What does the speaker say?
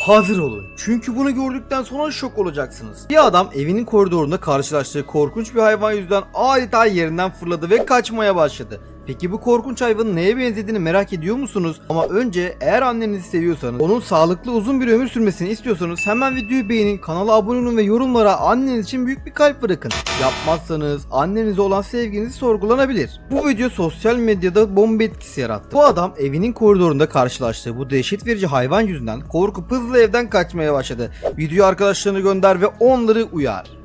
Hazır olun. Çünkü bunu gördükten sonra şok olacaksınız. Bir adam evinin koridorunda karşılaştığı korkunç bir hayvan yüzünden adeta yerinden fırladı ve kaçmaya başladı. Peki bu korkunç hayvanın neye benzediğini merak ediyor musunuz? Ama önce eğer annenizi seviyorsanız, onun sağlıklı uzun bir ömür sürmesini istiyorsanız hemen videoyu beğenin, kanala abone olun ve yorumlara anneniz için büyük bir kalp bırakın. Yapmazsanız annenize olan sevginizi sorgulanabilir. Bu video sosyal medyada bomba etkisi yarattı. Bu adam evinin koridorunda karşılaştığı bu dehşet verici hayvan yüzünden korkup hızla evden kaçmaya başladı. Videoyu arkadaşlarına gönder ve onları uyar.